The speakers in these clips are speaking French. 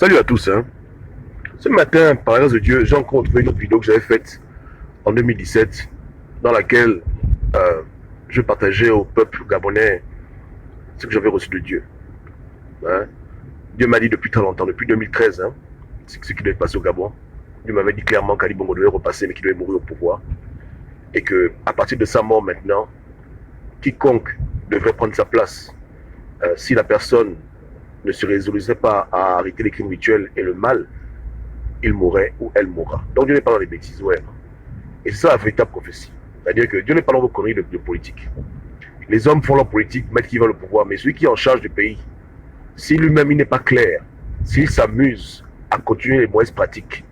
Salut à tous. Ce matin, par grâce de Dieu, j'ai encore trouvé une autre vidéo que j'avais faite en 2017 dans laquelle je partageais au peuple gabonais ce que j'avais reçu de Dieu. Dieu m'a dit depuis très longtemps, depuis 2013, ce qui devait passer au Gabon. Dieu m'avait dit clairement qu'Ali Bongo devait repasser, mais qu'il devait mourir au pouvoir. Et que à partir de sa mort maintenant, quiconque devrait prendre sa place, si la personne ne se résolutrait pas à arrêter les crimes rituels et le mal, il mourrait ou elle mourra. Donc Dieu n'est pas dans les bêtises, ouais. Et c'est ça la véritable prophétie. C'est-à-dire que Dieu n'est pas dans vos conneries de politique. Les hommes font leur politique, mettent qui veulent le pouvoir, mais celui qui est en charge du pays, si lui-même il n'est pas clair, s'il s'amuse à continuer les mauvaises pratiques,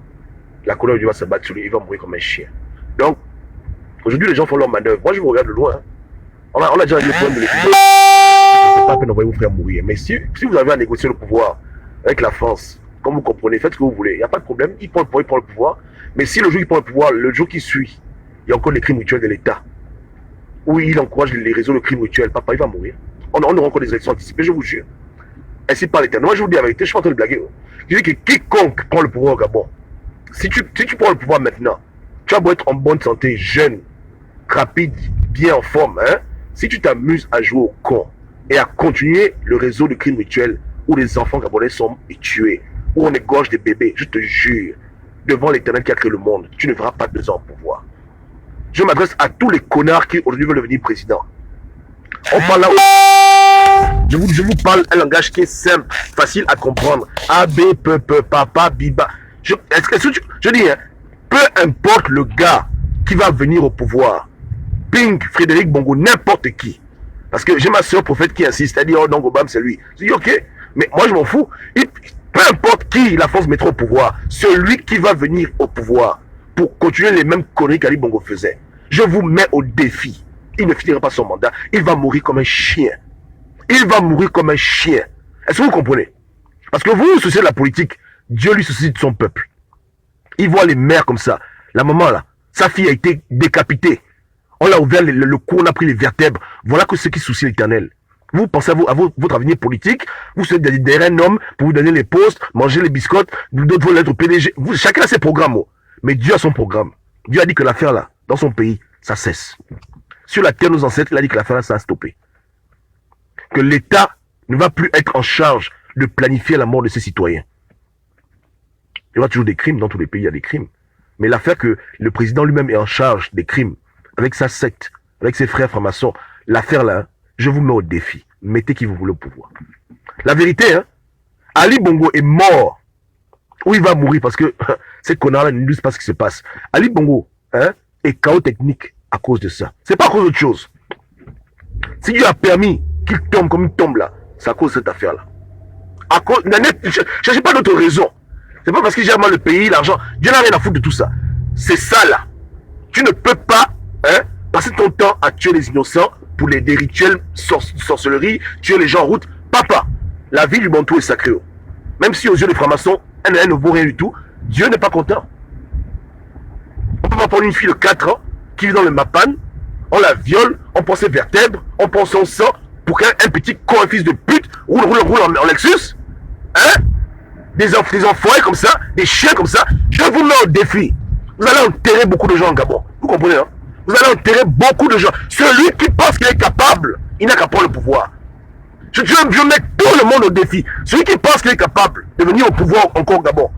la colère de Dieu va se battre sur lui, il va mourir comme un chien. Donc, aujourd'hui les gens font leur manœuvre. Moi je vous regarde de loin. On a déjà réglé le problème de l'équilibre. C'est pas la peine d'envoyer vos frères mourir. Mais si vous avez à négocier le pouvoir avec la France, comme vous comprenez, faites ce que vous voulez. Il n'y a pas de problème. Il prend le pouvoir. Mais si le jour il prend le pouvoir, le jour qui suit, il y a encore les crimes rituels de l'État, où il encourage les réseaux de crimes rituels, papa, il va mourir. On aura encore des élections anticipées, je vous jure. Ainsi par l'État. Moi, je vous dis la vérité, je suis pas en train de blaguer. Je dis que quiconque prend le pouvoir au Gabon, si tu prends le pouvoir maintenant, tu vas beau être en bonne santé, jeune, rapide, bien en forme, si tu t'amuses à jouer au con et à continuer le réseau de crimes rituels où les enfants gabonais sont tués, où on égorge des bébés, je te jure, devant l'Éternel qui a créé le monde, tu ne verras pas 2 ans au pouvoir. Je m'adresse à tous les connards qui aujourd'hui veulent devenir président. On parle là où je vous parle un langage qui est simple, facile à comprendre. A, B, P, papa, biba. Je dis, peu importe le gars qui va venir au pouvoir, Ping, Frédéric Bongo, n'importe qui. Parce que j'ai ma soeur prophète qui insiste, elle dit, oh non, Obama c'est lui. Je dis, ok, mais moi je m'en fous. Peu importe qui la France mettra au pouvoir, celui qui va venir au pouvoir pour continuer les mêmes conneries qu'Ali Bongo faisait, je vous mets au défi. Il ne finira pas son mandat, il va mourir comme un chien. Il va mourir comme un chien. Est-ce que vous comprenez? Parce que vous vous souciez de la politique, Dieu lui soucie de son peuple. Il voit les mères comme ça. La maman là, sa fille a été décapitée. On l'a ouvert le cou, on a pris les vertèbres. Voilà que ce qui soucie l'Éternel. Vous pensez à votre avenir politique, vous souhaitez derrière un homme pour vous donner les postes, manger les biscottes, d'autres veulent être au PDG. Chacun a ses programmes. Mais Dieu a son programme. Dieu a dit que l'affaire là, dans son pays, ça cesse. Sur la terre, nos ancêtres, il a dit que l'affaire là, ça a stoppé. Que l'État ne va plus être en charge de planifier la mort de ses citoyens. Il y aura toujours des crimes, dans tous les pays il y a des crimes. Mais l'affaire que le président lui-même est en charge des crimes, avec sa secte, avec ses frères francs-maçons, l'affaire là, je vous mets au défi. Mettez qui vous voulez au pouvoir. La vérité, Ali Bongo est mort. Ou il va mourir parce que ces connards-là ne disent pas ce qui se passe. Ali Bongo est chaos technique à cause de ça. C'est pas à cause d'autre chose. Si Dieu a permis qu'il tombe comme il tombe là, c'est à cause de cette affaire-là. À cause, cherchez pas d'autre raison. C'est pas parce qu'il gère mal le pays, l'argent. Dieu n'a rien à foutre de tout ça. C'est ça là. Tu ne peux pas passer ton temps à tuer les innocents pour des rituels sorcellerie, tuer les gens en route. Papa, la vie du Bantou est sacrée. Même si aux yeux des francs-maçons, elle ne vaut rien du tout, Dieu n'est pas content. On peut pas prendre une fille de 4 ans qui vit dans le Mapan, on la viole, on prend ses vertèbres, on prend son sang pour qu'un petit con, un fils de pute, roule en Lexus. Des enfoirés comme ça, des chiens comme ça. Je vous mets au défi. Vous allez enterrer beaucoup de gens en Gabon. Vous comprenez, Vous allez enterrer beaucoup de gens. Celui qui pense qu'il est capable, il n'a qu'à prendre le pouvoir. Je mets tout le monde au défi. Celui qui pense qu'il est capable de venir au pouvoir encore au Gabon,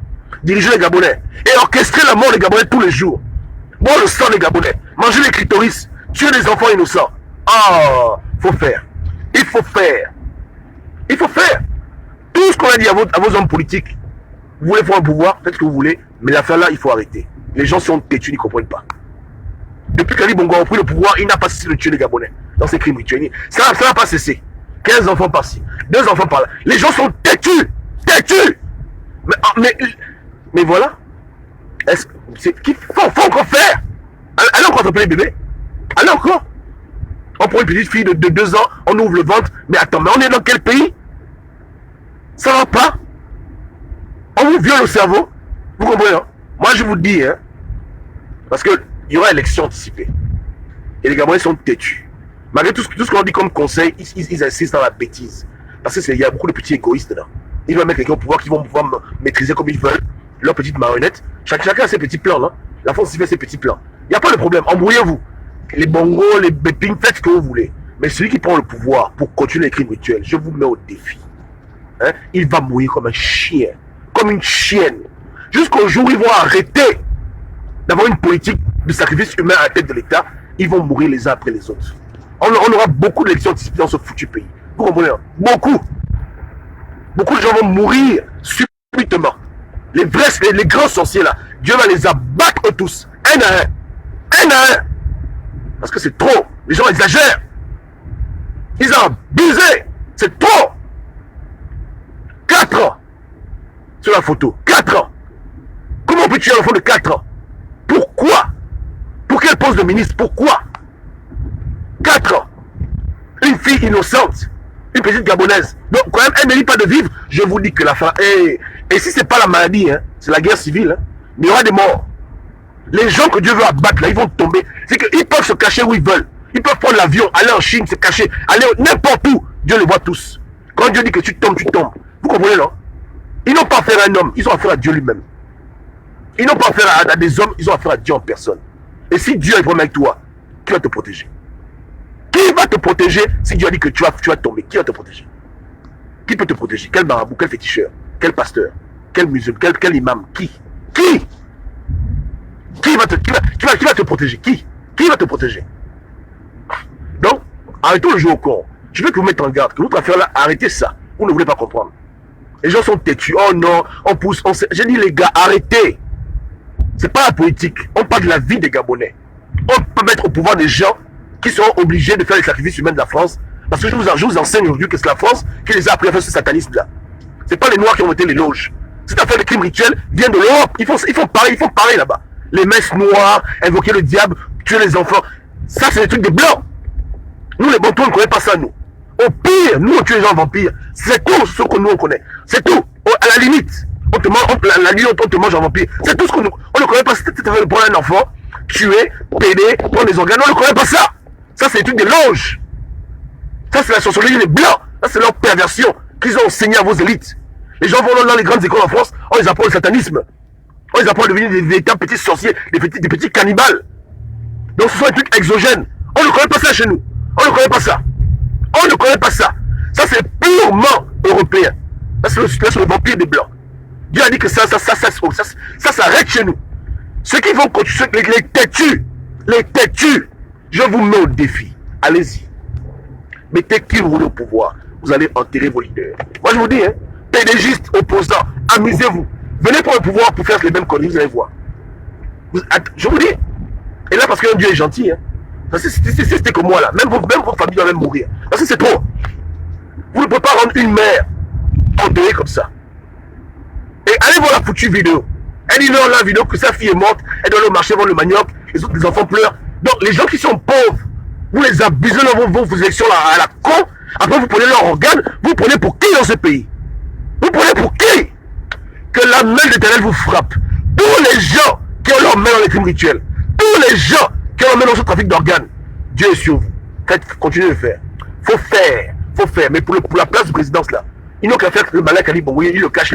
diriger les Gabonais et orchestrer la mort des Gabonais tous les jours. Boire le sang des Gabonais, manger les clitoris, tuer les enfants innocents. Faut faire. Il faut faire. Il faut faire. Tout ce qu'on a dit à vos hommes politiques, vous voulez faire un pouvoir, faites ce que vous voulez, mais l'affaire là, il faut arrêter. Les gens sont têtus, ils ne comprennent pas. Depuis qu'Ali Bongo a pris le pouvoir, il n'a pas cessé de tuer les Gabonais dans ses crimes rituels. Ça n'a pas cessé. 15 enfants par-ci, 2 enfants par-là. Les gens sont têtus. Têtus. Mais voilà. Qu'il faut encore faire. Allez encore attraper les bébés. Allez encore. On prend une petite fille de 2 ans, on ouvre le ventre. Mais attends, mais on est dans quel pays? Ça va pas? On vous viole le cerveau. Vous comprenez, Moi je vous dis, parce que il y aura élection anticipée. Et les Gabonais sont têtus. Malgré tout ce qu'on dit comme conseil, ils insistent dans la bêtise. Parce qu'il y a beaucoup de petits égoïstes là. Ils veulent mettre quelqu'un au pouvoir qui vont pouvoir maîtriser comme ils veulent leurs petites marionnettes. Chacun a ses petits plans. Hein. La France fait ses petits plans. Il n'y a pas de problème. Embrouillez-vous. Les bongos, les bépines, faites ce que vous voulez. Mais celui qui prend le pouvoir pour continuer les crimes rituels, je vous mets au défi. Hein? Il va mourir comme un chien. Comme une chienne. Jusqu'au jour où ils vont arrêter d'avoir une politique de sacrifice humain à la tête de l'État. Ils vont mourir les uns après les autres. On aura beaucoup d'élections anticipées dans ce foutu pays. Vous comprenez? Beaucoup. Beaucoup de gens vont mourir subitement. Les grands sorciers là, Dieu va les abattre tous. Un à un. Un à un. Parce que c'est trop. Les gens exagèrent. Ils ont abusé. C'est trop. 4 ans. Sur la photo. 4 ans. Comment on peut tuer un enfant de 4 ans? Pourquoi? Pour quel poste de ministre? Pourquoi? 4 ans. Une fille innocente. Une petite gabonaise. Donc quand même, elle ne mérite pas de vivre. Je vous dis que la fin... Et si c'est pas la maladie, hein, c'est la guerre civile, hein, il y aura des morts. Les gens que Dieu veut abattre, là, ils vont tomber. C'est qu'ils peuvent se cacher où ils veulent. Ils peuvent prendre l'avion, aller en Chine, se cacher, aller n'importe où. Dieu les voit tous. Quand Dieu dit que tu tombes, tu tombes. Vous comprenez, non? Ils n'ont pas affaire à un homme, ils ont affaire à Dieu lui-même. Ils n'ont pas affaire à des hommes, ils ont affaire à Dieu en personne. Et si Dieu est vraiment avec toi, qui va te protéger? Qui va te protéger si Dieu a dit que tu vas tomber? Qui va te protéger? Qui peut te protéger? Quel marabout? Quel féticheur? Quel pasteur? Quel musulman? Quel imam? Qui va te protéger? Qui va te protéger? Donc, arrêtons le jeu au con. Je veux que vous mettez en garde que votre affaire là, arrêtez ça. Vous ne voulez pas comprendre. Les gens sont têtus. Oh non, on pousse, on sait. J'ai dit les gars, arrêtez. C'est pas la politique. On parle de la vie des Gabonais. On peut mettre au pouvoir des gens qui seront obligés de faire les sacrifices humains de la France. Parce que je vous enseigne aujourd'hui que c'est la France qui les a appris à faire ce satanisme là. C'est pas les Noirs qui ont été les loges. Cette affaire de crimes rituels vient de l'Europe. Ils font pareil là-bas. Les messes noires, invoquer le diable, tuer les enfants. Ça, c'est des trucs des blancs. Nous, les Bantous, on ne connaît pas ça, nous. Au pire, nous, on tue les gens vampires. C'est tout ce que nous, on connaît. C'est tout. À la limite, on te mange en vampire. C'est tout ce que nous... On ne connaît pas cette affaire de prendre un enfant, tuer, péder, prendre des organes. On ne connaît pas ça. Ça, c'est des trucs des loges. Ça, c'est la sorcellerie des blancs. Ça, c'est leur perversion qu'ils ont enseigné à vos élites. Les gens vont dans les grandes écoles en France, on les apprend le satanisme. On les apprend à devenir des véritables petits sorciers, des petits cannibales. Donc ce sont des trucs exogènes. On ne connaît pas ça chez nous. On ne connaît pas ça. On ne connaît pas ça. Ça c'est purement européen. Ça c'est le vampire des blancs. Dieu a dit que ça s'arrête chez nous. Ceux qui vont continuer, les têtus, je vous mets au défi. Allez-y. Mettez qui vous voulez au pouvoir. Vous allez enterrer vos leaders. Moi je vous dis, hein, pédégistes, opposants, amusez-vous. Venez pour le pouvoir pour faire les mêmes conneries, vous allez voir. Je vous dis. Et là, parce que Dieu est gentil, hein. C'était comme moi là. Même votre famille doit même mourir. Parce que c'est trop. Vous ne pouvez pas rendre une mère enterrée comme ça. Et allez voir la foutue vidéo. Elle dit non, la vidéo que sa fille est morte, elle doit aller au marché vendre le manioc, les enfants pleurent. Donc les gens qui sont pauvres, vous les abusez dans vos élections à la con. Après vous prenez leurs organes, vous prenez pour qui dans ce pays? Vous prenez pour qui? Que la main de l'Éternel vous frappe. Tous les gens qui ont leur main dans les crimes rituels, tous les gens qui ont leur main dans ce trafic d'organes, Dieu est sur vous. Continuez de le faire. Faut faire. Mais pour la place de présidence là, ils n'ont qu'à faire le malin Kali Bongo, il le cache.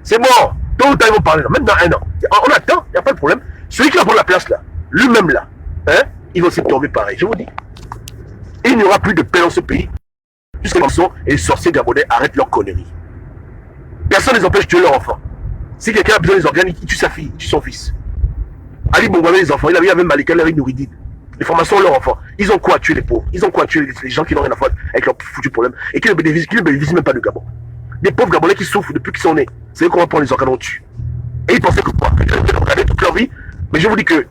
C'est mort. Tôt ou tard ils vont parler là, même dans 1 an. On attend, il n'y a pas de problème. Celui qui va prendre la place là, lui-même là, hein, il va aussi tomber pareil, je vous dis. Il n'y aura plus de paix dans ce pays. Jusqu'à ce que les sorciers gabonais arrêtent leurs conneries. Personne ne les empêche de tuer leur enfant. Si quelqu'un a besoin des organes, il tue sa fille, il tue son fils. Ali Bongo avait les enfants, il avait même Malika, il avait Nouridine. Les formations ont leurs enfants. Ils ont quoi à tuer les pauvres? Ils ont quoi à tuer les gens qui n'ont rien à faire avec leurs foutus problèmes et qui ne bénéficient même pas de Gabon. Des pauvres Gabonais qui souffrent depuis qu'ils sont nés. C'est eux qu'on va prendre les organes, on tue. Et ils pensaient que quoi? Ils ont regardé toute leur vie. Mais je vous dis que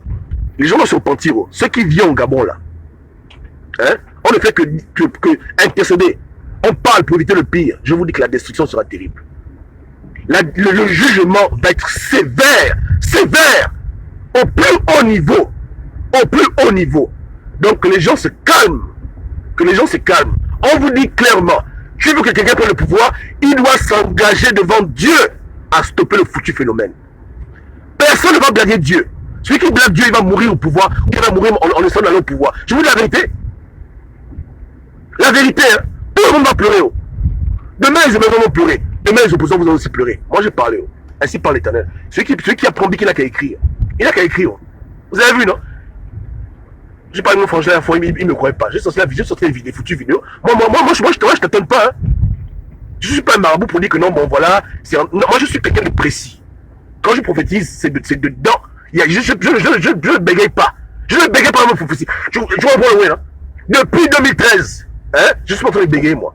les gens vont se repentir. Ceux qui viennent au Gabon là, hein, on ne fait que intercéder. On parle pour éviter le pire. Je vous dis que la destruction sera terrible. Le jugement va être sévère. Au plus haut niveau. Donc que les gens se calment. On vous dit clairement, tu veux que quelqu'un prenne le pouvoir, il doit s'engager devant Dieu à stopper le foutu phénomène. Personne ne va blaguer Dieu. Celui qui blague Dieu, il va mourir au pouvoir, ou il va mourir en laissant d'aller au pouvoir. Je vous dis la vérité. La vérité, hein. Tout le monde va pleurer. Demain, les Américains vont pleurer. Demain, les opposants vous ont aussi pleuré. Moi, j'ai parlé. Oh. Ainsi par l'Éternel. Celui qui a promis qu'il n'a qu'à écrire. Il n'a qu'à écrire. Oh. Vous avez vu, non? J'ai parlé de mon frangin la fois, il ne me croyait pas. J'ai sorti la vidéo, des foutues vidéos. Moi, je t'attends pas. Hein. Je ne suis pas un marabout pour dire que non, bon, voilà. Non, moi, je suis quelqu'un de précis. Quand je prophétise, c'est dedans. Je ne bégaye pas. Je ne bégaye pas à mon prophétie. Tu comprends le ouais, hein? Depuis 2013, hein, je suis pas en train de bégayer, moi.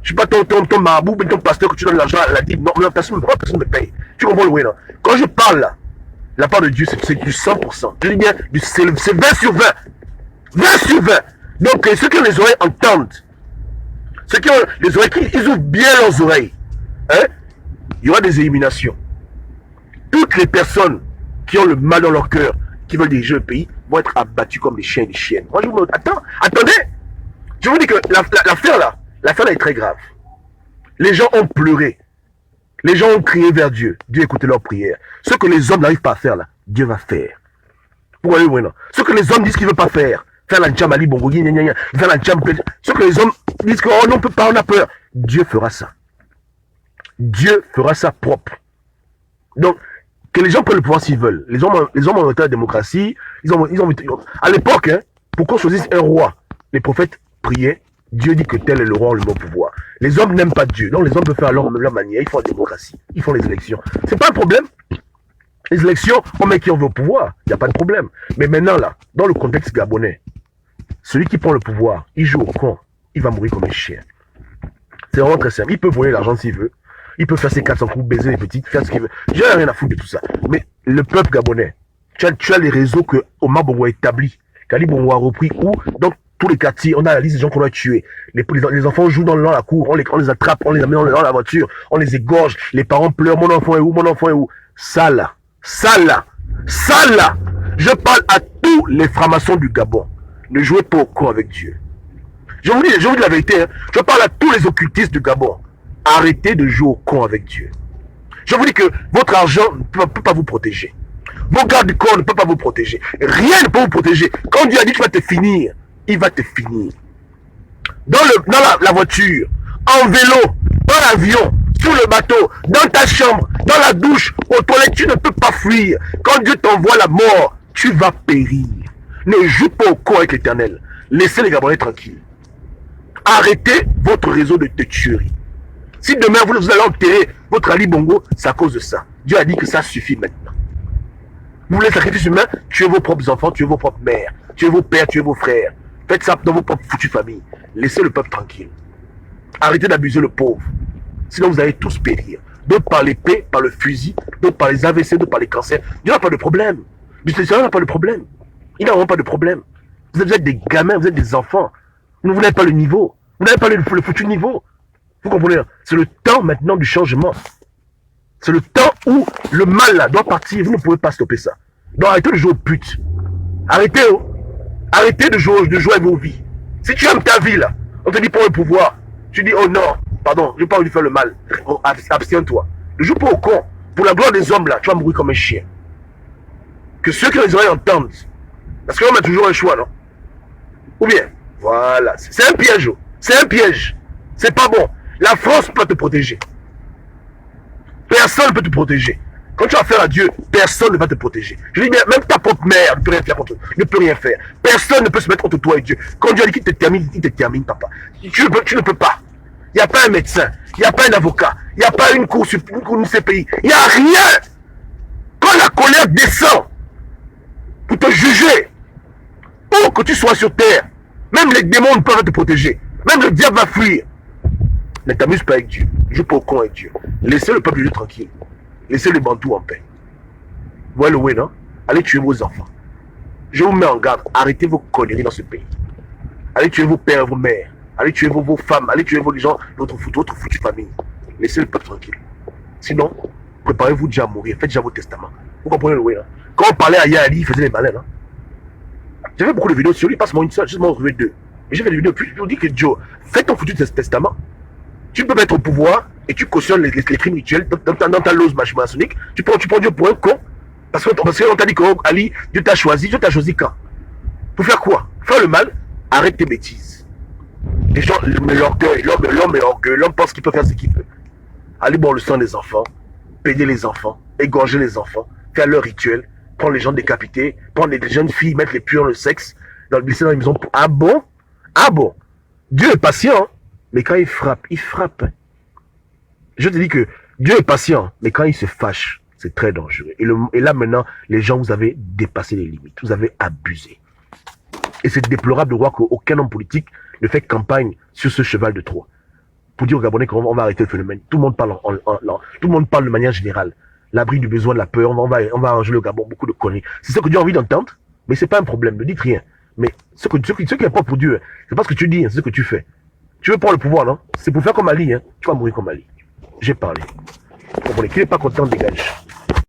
Je suis pas ton marabout, ton pasteur que tu donnes l'argent à la Bible. Non, personne ne me paye. Tu comprends le way, non? Quand je parle là, la part de Dieu, c'est du 100%. Je dis bien, c'est 20 sur 20. 20 sur 20. Donc, ceux qui ont les oreilles entendent. Ceux qui ont les oreilles, ils ouvrent bien leurs oreilles. Hein? Il y aura des éliminations. Toutes les personnes qui ont le mal dans leur cœur, qui veulent diriger le pays, vont être abattues comme des chiens et des chiennes. Moi, je vous dis, attendez. Je vous dis que l'affaire là est très grave. Les gens ont pleuré. Les gens ont crié vers Dieu. Dieu écoutait leurs prières. Ce que les hommes n'arrivent pas à faire là, Dieu va faire. Vous voyez, oui, non? Ce que les hommes disent qu'ils ne veulent pas faire la Djamali, Bongo, faire la Djam, ce que les hommes disent qu'on ne peut pas, on a peur. Dieu fera ça. Dieu fera ça propre. Donc, que les gens prennent le pouvoir s'ils veulent. Les hommes ont voté la démocratie. À l'époque, hein, pour qu'on choisisse un roi, les prophètes priaient. Dieu dit que tel est le roi, le bon pouvoir. Les hommes n'aiment pas Dieu. Donc les hommes peuvent faire leur manière. Ils font la démocratie. Ils font les élections. C'est pas un problème. Les élections, on met qui on veut au pouvoir. Il n'y a pas de problème. Mais maintenant, là, dans le contexte gabonais, celui qui prend le pouvoir, il joue au con. Il va mourir comme un chien. C'est vraiment très simple. Il peut voler l'argent s'il veut. Il peut faire ses 400 coups, baiser les petites, faire ce qu'il veut. J'ai rien à foutre de tout ça. Mais le peuple gabonais, tu as les réseaux que Omar Bongo a établis, qu'Ali Bongo a repris, où donc tous les quartiers, on a la liste des gens qu'on doit tuer. Les enfants jouent dans la cour, on les attrape, on les amène dans la voiture, on les égorge, les parents pleurent, mon enfant est où, mon enfant est où? Ça là, je parle à tous les francs-maçons du Gabon. Ne jouez pas au con avec Dieu. Je vous dis la vérité, hein. Je parle à tous les occultistes du Gabon. Arrêtez de jouer au con avec Dieu. Je vous dis que votre argent ne peut pas vous protéger. Vos gardes du corps ne peuvent pas vous protéger. Rien ne peut vous protéger. Quand Dieu a dit qu'il va te finir, il va te finir. Dans la voiture, en vélo, dans l'avion, sur le bateau, dans ta chambre, dans la douche, aux toilettes, tu ne peux pas fuir. Quand Dieu t'envoie la mort, tu vas périr. Ne joue pas au con avec l'Éternel. Laissez les Gabonais tranquilles. Arrêtez votre réseau de tuerie. Si demain vous allez enterrer votre Ali Bongo, c'est à cause de ça. Dieu a dit que ça suffit maintenant. Vous voulez sacrifice humain, tuez vos propres enfants, tuez vos propres mères, tuez vos pères, tuez vos frères. Faites ça dans vos propres foutues familles. Laissez le peuple tranquille. Arrêtez d'abuser le pauvre. Sinon vous allez tous périr. D'autres par l'épée, par le fusil, d'autres par les AVC, d'autres par les cancers. Dieu n'a pas de problème. Dieu n'a pas de problème. Il n'a vraiment pas de problème. Vous êtes des gamins, vous êtes des enfants. Vous n'avez pas le niveau. Vous n'avez pas le foutu niveau. Vous comprenez? C'est le temps maintenant du changement. C'est le temps où le mal là doit partir. Vous ne pouvez pas stopper ça. Donc arrêtez de jouer aux putes. Arrêtez, oh. Arrêtez de jouer avec vos vies. Si tu aimes ta vie là, on te dit pour le pouvoir. Tu dis oh non, pardon, je n'ai pas envie de faire le mal. Oh, abstiens-toi. Ne joue pas au con. Pour la gloire des hommes là, tu vas mourir comme un chien. Que ceux qui ont les oreilles entendent. Parce que l'homme a toujours un choix, non? Ou bien, voilà. C'est un piège, oh. C'est un piège. C'est pas bon. La France peut te protéger. Personne ne peut te protéger. Quand tu as affaire à Dieu, personne ne va te protéger. Je dis bien, même ta propre mère ne peut rien faire contre toi. Ne peut rien faire. Personne ne peut se mettre entre toi et Dieu. Quand Dieu a dit qu'il te termine, il te termine, papa. Tu ne peux pas. Il n'y a pas un médecin. Il n'y a pas un avocat. Il n'y a pas une cour de CPI. Il n'y a rien. Quand la colère descend pour te juger, où que tu sois sur terre, même les démons ne peuvent te protéger. Même le diable va fuir. Ne t'amuse pas avec Dieu. Joue pas au con avec Dieu. Laissez le peuple de Dieu tranquille. Laissez les bantous en paix. Vous voyez le way, non? Allez tuer vos enfants. Je vous mets en garde. Arrêtez vos conneries dans ce pays. Allez tuer vos pères et vos mères. Allez tuer vos femmes. Allez tuer vos gens, votre foutue famille. Laissez le peuple tranquille. Sinon, préparez-vous déjà à mourir. Faites déjà vos testaments. Vous comprenez le way, non? Quand on parlait à Yali, il faisait les malins, non? J'ai fait beaucoup de vidéos sur lui. Passe-moi une seule. Juste m'en retrouver deux. Mais j'ai fait des vidéos. Puis je vous dis que Joe, fais ton foutu testament. Tu peux mettre au pouvoir et tu cautionnes les crimes rituels dans ta lose maçonnique. Tu prends Dieu pour un con. Parce qu'on t'a dit que Ali, Dieu t'a choisi. Dieu t'a choisi quand? Pour faire quoi? Faire le mal. Arrête tes bêtises. Les gens, l'orgueil, l'homme est orgueilleux. L'homme pense qu'il peut faire ce qu'il veut. aller boire le sang des enfants, péder les enfants, égorger les enfants, faire leur rituel, prendre les gens décapités, prendre les jeunes filles, mettre les puants le sexe, glisser dans les maisons. Ah bon? Ah bon? Dieu est patient, hein? Mais quand il frappe, il frappe. Je te dis que Dieu est patient, mais quand il se fâche, c'est très dangereux. Et là maintenant, les gens, vous avez dépassé les limites, vous avez abusé. Et c'est déplorable de voir qu'aucun homme politique ne fait campagne sur ce cheval de Troie. Pour dire aux Gabonais qu'on va arrêter le phénomène. Tout le monde parle tout le monde parle de manière générale. L'abri du besoin, de la peur, on va arranger le Gabon, beaucoup de conneries. C'est ce que Dieu a envie d'entendre, mais c'est pas un problème, ne dites rien. Mais ce qui importe pour Dieu, c'est pas ce que tu dis, c'est ce que tu fais. Tu veux prendre le pouvoir, non? C'est pour faire comme Ali, hein. Tu vas mourir comme Ali. J'ai parlé. Vous comprenez? Qui n'est pas content, dégage.